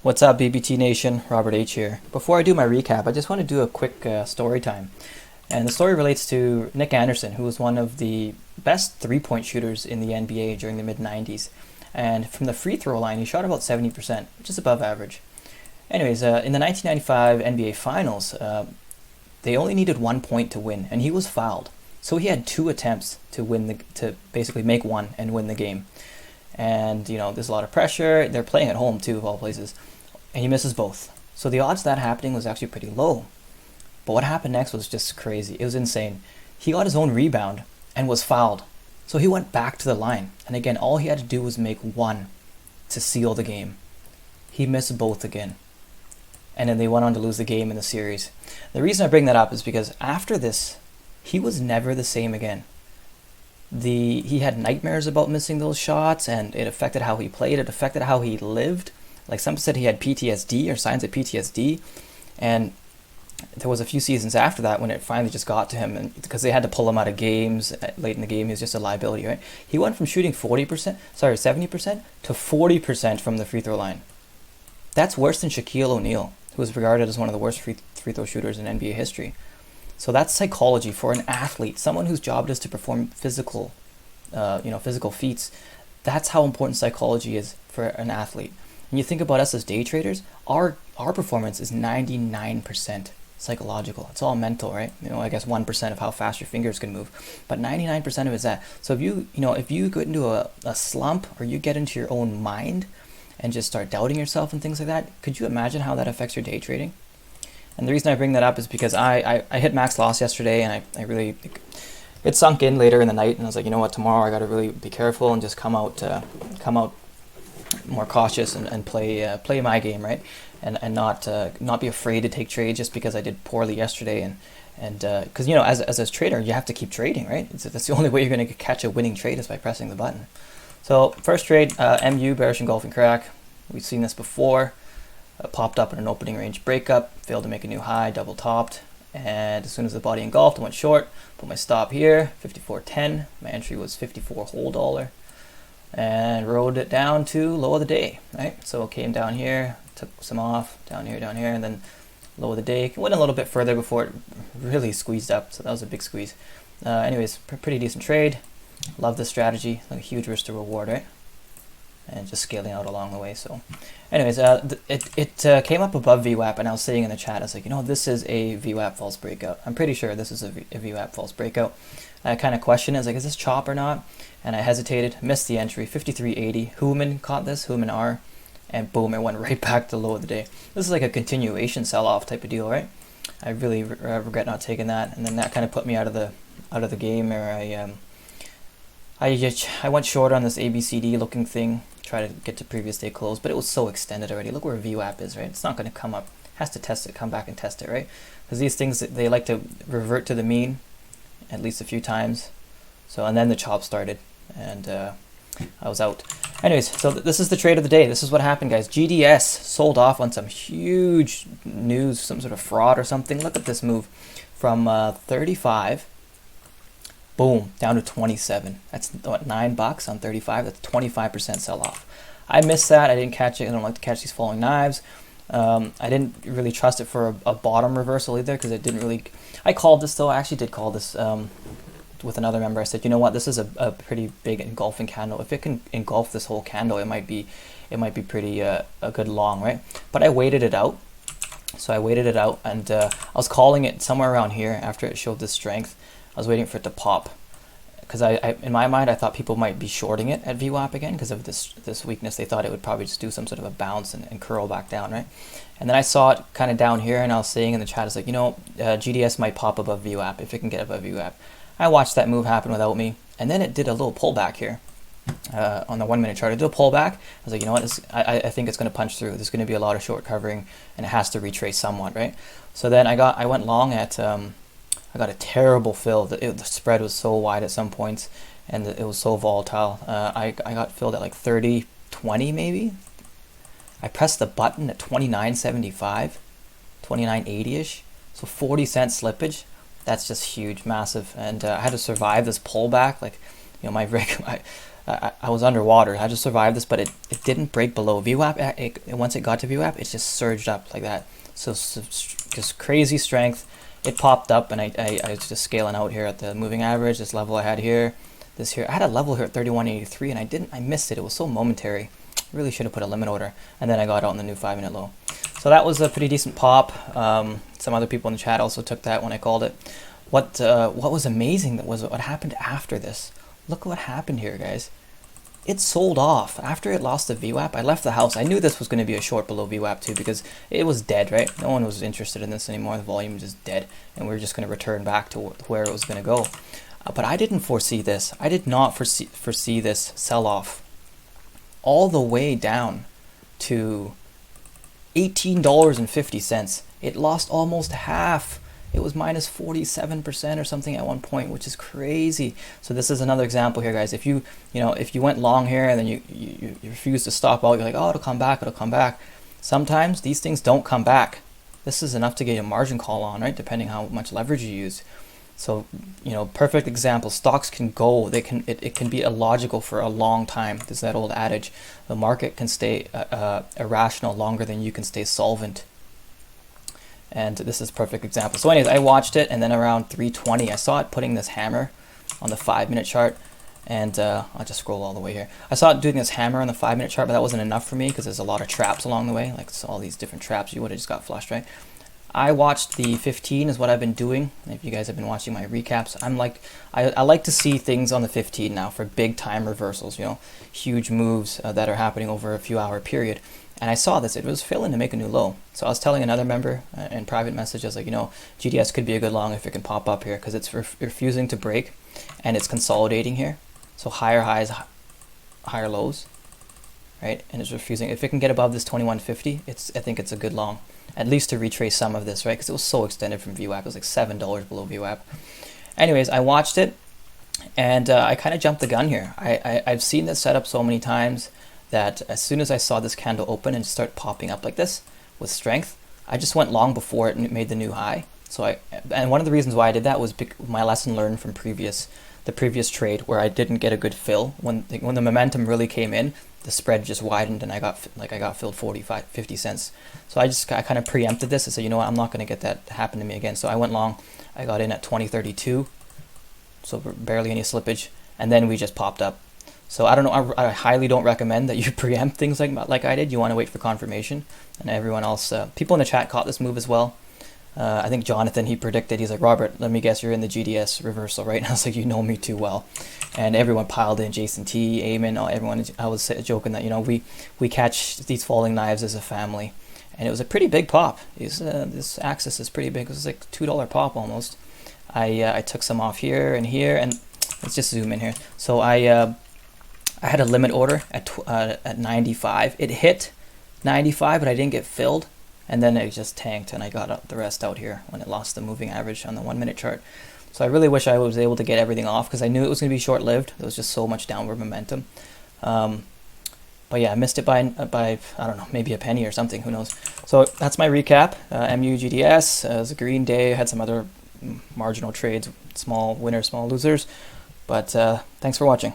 What's up, BBT Nation? Robert H. here. Before I do my recap, I just want to do a quick story time. And the story relates to Nick Anderson, who was one of the best three-point shooters in the NBA during the mid-90s. And from the free throw line, he shot about 70%, which is above average. Anyways, in the 1995 NBA Finals, they only needed 1 point to win, and he was fouled. So he had two attempts to basically make one and win the game. And, there's a lot of pressure. They're playing at home, too, of all places. And he misses both. So the odds of that happening was actually pretty low. But what happened next was just crazy. It was insane. He got his own rebound and was fouled. So he went back to the line. And again, all he had to do was make one to seal the game. He missed both again. And then they went on to lose the game in the series. The reason I bring that up is because after this, he was never the same again. He had nightmares about missing those shots, and it affected how he played. It affected how he lived. Like some said, he had PTSD or signs of PTSD, and there was a few seasons after that when it finally just got to him, and because they had to pull him out of games late in the game, he was just a liability. Right? He went from shooting 70% to 40% from the free throw line. That's worse than Shaquille O'Neal, who was regarded as one of the worst free throw shooters in NBA history. So that's psychology for an athlete, someone whose job it is to perform physical feats. That's how important psychology is for an athlete. When you think about us as day traders, our performance is 99% psychological. It's all mental, right? I guess 1% of how fast your fingers can move, but 99% of it is that. So if you get into a slump, or you get into your own mind and just start doubting yourself and things like that, could you imagine how that affects your day trading? And the reason I bring that up is because I hit max loss yesterday, and I really, it sunk in later in the night, and I was like, you know what, tomorrow I got to really be careful and just come out more cautious and play my game, right? And not be afraid to take trades just because I did poorly yesterday, and because as a trader you have to keep trading, right? That's the only way you're going to catch a winning trade is by pressing the button. So first trade, MU bearish engulfing crack. We've seen this before. Popped up in an opening range breakup, failed to make a new high, double topped, and as soon as the body engulfed, I went short. Put my stop here, 54.10. My entry was 54 whole dollar, and rode it down to low of the day, right? So it came down here, took some off, down here, and then low of the day. Went a little bit further before it really squeezed up, so that was a big squeeze. Anyways, pretty decent trade. Love this strategy, like a huge risk to reward, right? And just scaling out along the way. So anyways, it came up above VWAP, and I was saying in the chat, I was like, this is a VWAP false breakout. I'm pretty sure this is a VWAP false breakout. I kind of questioned it. I was like, is this chop or not? And I hesitated, missed the entry, 53.80. Human caught this, Human R, and boom, it went right back to low of the day. This is like a continuation sell-off type of deal, right? I really regret not taking that, and then that kind of put me out of the game, or I went short on this ABCD looking thing, try to get to previous day close, but it was so extended already. Look where VWAP is, right? It's not going to come up. It has to test it, come back and test it, right? Because these things, they like to revert to the mean at least a few times. So, and then the chop started, and I was out. Anyways, so this is the trade of the day. This is what happened, guys. GDS sold off on some huge news, some sort of fraud or something. Look at this move from 35. Boom, down to 27. That's what, $9 on 35. That's 25% sell off. I missed that. I didn't catch it. I don't like to catch these falling knives. I didn't really trust it for a bottom reversal either, because it didn't really. I called this though. I actually did call this with another member. I said, you know what, this is a pretty big engulfing candle. If it can engulf this whole candle, it might be pretty a good long, right? But I waited it out. So I waited it out, and I was calling it somewhere around here after it showed this strength. I was waiting for it to pop, because I in my mind I thought people might be shorting it at VWAP again because of this weakness. They thought it would probably just do some sort of a bounce and curl back down, right? And then I saw it kind of down here, and I was saying in the chat, it's like, GDS might pop above VWAP if it can get above VWAP. I watched that move happen without me, and then it did a little pullback here on the 1 minute chart. It did a pullback. I was like, you know what, I think it's going to punch through. There's going to be a lot of short covering, and it has to retrace somewhat, right? So then I went long at I got a terrible fill. The spread was so wide at some points, and it was so volatile. I got filled at like 30.20 maybe. I pressed the button at 29.75, 29.80ish. So 40-cent slippage. That's just huge, massive. And I had to survive this pullback. Like, my rig, I was underwater. I just survived this, but it didn't break below VWAP. Once it got to VWAP, it just surged up like that. So just crazy strength. It popped up, and I was just scaling out here at the moving average. This level I had here, this here. I had a level here at 3183, and I missed it. It was so momentary. Really should have put a limit order, and then I got out in the new 5-minute low. So that was a pretty decent pop. Some other people in the chat also took that when I called it. What was amazing was what happened after this. Look what happened here, guys. It sold off after it lost the VWAP. I left the house. I knew this was going to be a short below VWAP too, because it was dead, right? No one was interested in this anymore. The volume was just dead, and we were just going to return back to where it was going to go. But I didn't foresee this. I did not foresee this sell-off all the way down to $18.50. It lost almost half. It was minus 47% or something at one point, which is crazy. So this is another example here, guys. If you went long here and then you refuse to stop out, you're like, oh, it'll come back. Sometimes these things don't come back. This is enough to get a margin call on, right? Depending how much leverage you use. So, perfect example. Stocks can go. It can be illogical for a long time. There's that old adage: the market can stay irrational longer than you can stay solvent. And this is a perfect example. So anyways, I watched it, and then around 3:20, I saw it putting this hammer on the 5-minute chart. And I'll just scroll all the way here. I saw it doing this hammer on the 5-minute chart, but that wasn't enough for me because there's a lot of traps along the way, like all these different traps. You would have just got flushed, right? I watched the 15 is what I've been doing. If you guys have been watching my recaps, I like to see things on the 15 now for big time reversals, huge moves that are happening over a few hour period. And I saw this, it was failing to make a new low. So I was telling another member in private message, I was like, GDS could be a good long if it can pop up here, because it's refusing to break and it's consolidating here. So higher highs, higher lows, right? And it's refusing. If it can get above this 2150, I think it's a good long, at least to retrace some of this, right? Because it was so extended from VWAP. It was like $7 below VWAP. Anyways, I watched it, and I kind of jumped the gun here. I've seen this setup so many times that as soon as I saw this candle open and start popping up like this with strength, I just went long before it made the new high. And one of the reasons why I did that was my lesson learned from the previous trade, where I didn't get a good fill. When the momentum really came in, the spread just widened, and I got filled 50 cents. So I kind of preempted this and said, I'm not going to get that to happen to me again. So I went long. I got in at 20.32, so barely any slippage, and then we just popped up. So I don't know. I highly don't recommend that you preempt things like I did. You want to wait for confirmation. And everyone else, people in the chat caught this move as well. I think Jonathan, he predicted, he's like, Robert, let me guess you're in the GDS reversal, right? And I was like, you know me too well. And everyone piled in, Jason T, Eamon, everyone. I was joking that, we catch these falling knives as a family. And it was a pretty big pop. This axis is pretty big. It was like $2 pop almost. I took some off here, and let's just zoom in here. So I had a limit order at 95. It hit 95, but I didn't get filled. And then it just tanked, and I got the rest out here when it lost the moving average on the 1-minute chart. So I really wish I was able to get everything off, because I knew it was going to be short-lived. There was just so much downward momentum. But yeah, I missed it by I don't know, maybe a penny or something. Who knows? So that's my recap. MU GDS. It was a green day. I had some other marginal trades, small winners, small losers. But thanks for watching.